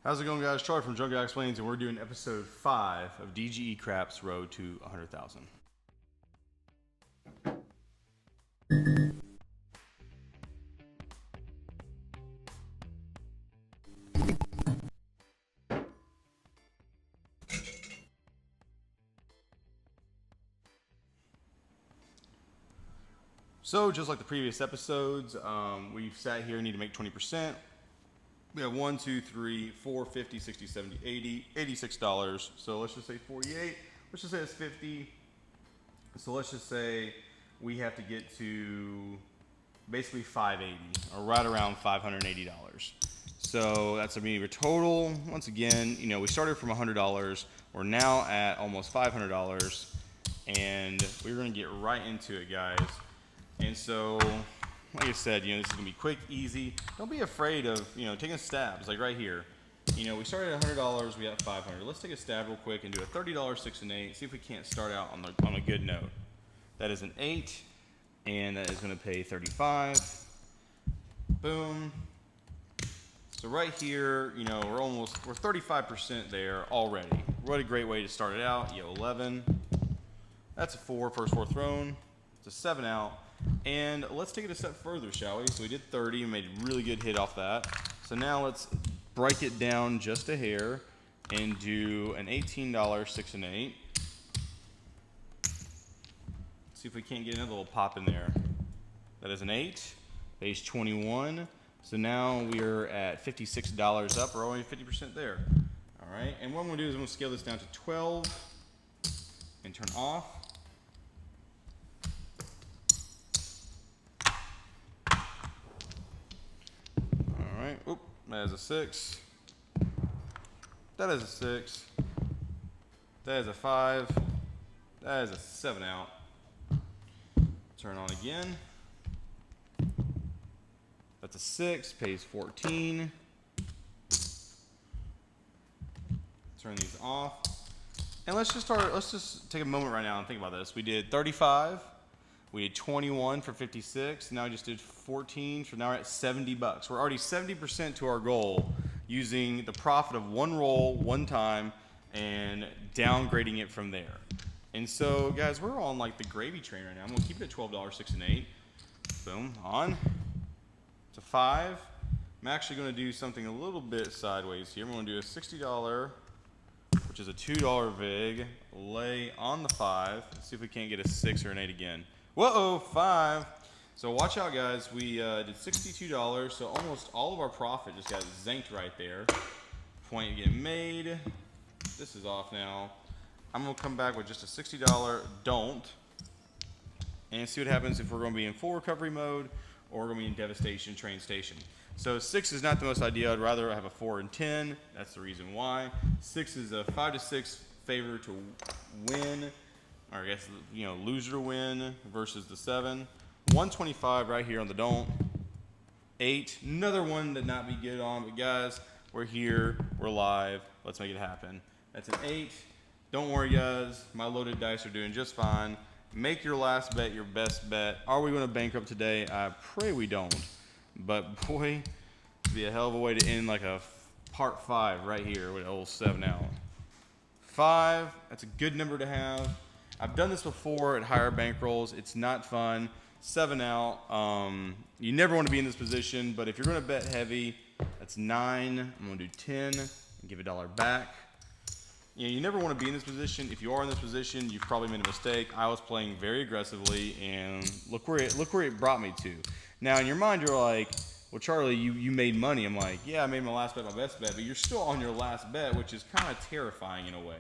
How's it going, guys? Charlie from Drunk Guy Explains, and we're doing episode 5 of DGE Crap's Road to 100,000. So, just like the previous episodes, we've sat here and need to make 20%. We have 1, 2, 3, 4, 50, 60, 70, 80, $86. So let's just say 48. Let's just say it's 50. So let's just say we have to get to basically 580, or right around $580. So that's gonna be your total. Once again, we started from $100. We're now at almost $500, and we're gonna get right into it, guys. And so, like I said, this is gonna be quick, easy. Don't be afraid of, taking stabs, like right here. We started at $100, we got 500. Let's take a stab real quick and do a $30 6 and 8. See if we can't start out on a good note. That is an 8, and that is gonna pay 35. Boom. So right here, we're 35% there already. What a great way to start it out. 11. That's a 4, first 4 thrown. It's a 7 out. And let's take it a step further, shall we? So we did 30 and made a really good hit off that. So now let's break it down just a hair and do an $18 6 and 8. See if we can't get another little pop in there. That is an 8, page 21. So now we're at $56 up. We're only 50% there. All right, and what I'm gonna do is I'm gonna scale this down to 12 and turn off. Oop, that is a 6. That is a 6. That is a 5. That is a 7 out. Turn on again. That's a 6, pays 14. Turn these off. And let's just take a moment right now and think about this. We did 35. We had 21 for 56. Now I just did 14. So now we're at $70. We're already 70% to our goal using the profit of one roll, one time, and downgrading it from there. And so, guys, we're on like the gravy train right now. I'm gonna keep it at $12 6 and 8. Boom, on. It's a 5. I'm actually gonna do something a little bit sideways here. I'm gonna do a $60, which is a $2 vig, lay on the 5. Let's see if we can't get a 6 or an 8 again. Whoa, 5. So watch out, guys. We did $62, so almost all of our profit just got zanked right there. Point getting made. This is off now. I'm gonna come back with just a $60 don't, and see what happens if we're gonna be in full recovery mode or we're gonna be in devastation train station. So 6 is not the most ideal. I'd rather have a 4 and 10. That's the reason why. 6 is a 5 to 6 favor to win. Or I guess, loser to win versus the 7. 125 right here on the don't. 8, another one that not be good on, but guys, we're here, we're live, let's make it happen. That's an 8. Don't worry, guys, my loaded dice are doing just fine. Make your last bet your best bet. Are we going to bankrupt today? I pray we don't. But boy, it'd be a hell of a way to end like a part 5 right here with an old 7 out. 5, that's a good number to have. I've done this before at higher bankrolls. It's not fun. 7 out. You never want to be in this position, but if you're going to bet heavy, that's 9. I'm going to do 10 and give $1 back. You never want to be in this position. If you are in this position, you've probably made a mistake. I was playing very aggressively, and look where it brought me to. Now, in your mind, you're like, well, Charlie, you made money. I'm like, yeah, I made my last bet my best bet, but you're still on your last bet, which is kind of terrifying in a way.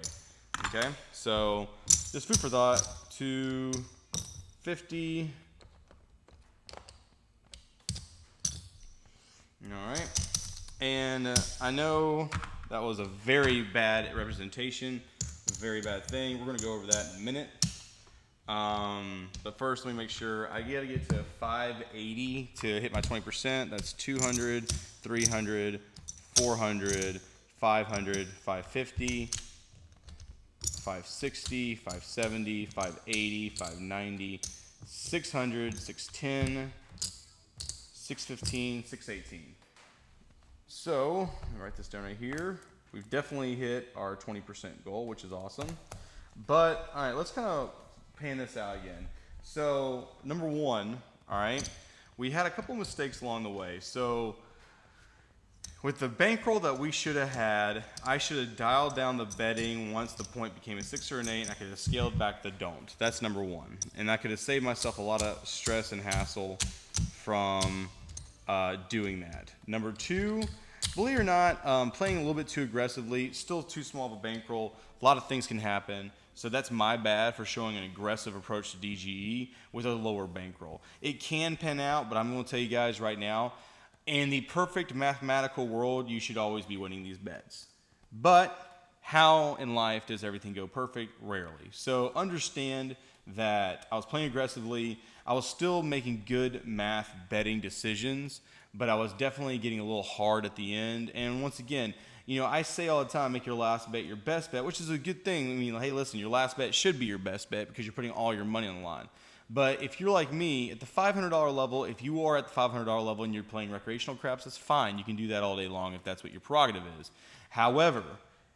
Okay, so just food for thought. 250. All right, and I know that was a very bad representation, a very bad thing. We're gonna go over that in a minute. But first, let me make sure I gotta get to 580 to hit my 20%. That's 200, 300, 400, 500, 550. 560, 570, 580, 590, 600, 610, 615, 618. So, let me write this down right here. We've definitely hit our 20% goal, which is awesome. But, all right, let's kind of pan this out again. So, number one, all right, we had a couple mistakes along the way. So, with the bankroll that we should have had, I should have dialed down the betting once the point became a 6 or an 8, and I could have scaled back the don't. That's number one. And I could have saved myself a lot of stress and hassle from doing that. Number two, believe it or not, playing a little bit too aggressively, still too small of a bankroll. A lot of things can happen. So that's my bad for showing an aggressive approach to DGE with a lower bankroll. It can pan out, but I'm going to tell you guys right now, in the perfect mathematical world, you should always be winning these bets. But how in life does everything go perfect? Rarely. So understand that I was playing aggressively. I was still making good math betting decisions, but I was definitely getting a little hard at the end. And once again, you know, I say all the time, make your last bet your best bet, which is a good thing. I mean, hey, listen, your last bet should be your best bet because you're putting all your money on the line. But if you're like me, at the $500 level, if you are at the $500 level and you're playing recreational craps, that's fine. You can do that all day long if that's what your prerogative is. However,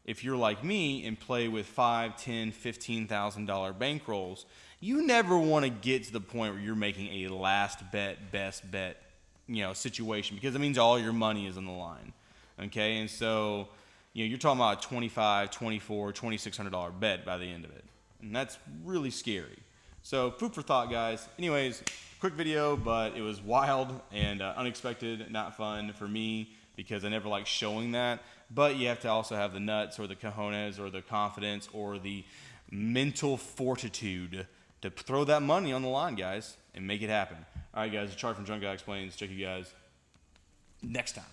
if you're like me and play with $5,000, $10,000, $15,000 bankrolls, you never want to get to the point where you're making a last bet, best bet, you know, situation, because it means all your money is on the line. Okay, and so, you know, you're talking about a $2,500, $2,400, $2,600 bet by the end of it, and that's really scary. So, food for thought, guys. Anyways, quick video, but it was wild and unexpected, not fun for me because I never like showing that. But you have to also have the nuts or the cojones or the confidence or the mental fortitude to throw that money on the line, guys, and make it happen. All right, guys, Charlie from Drunk Guy Explains. Check you guys next time.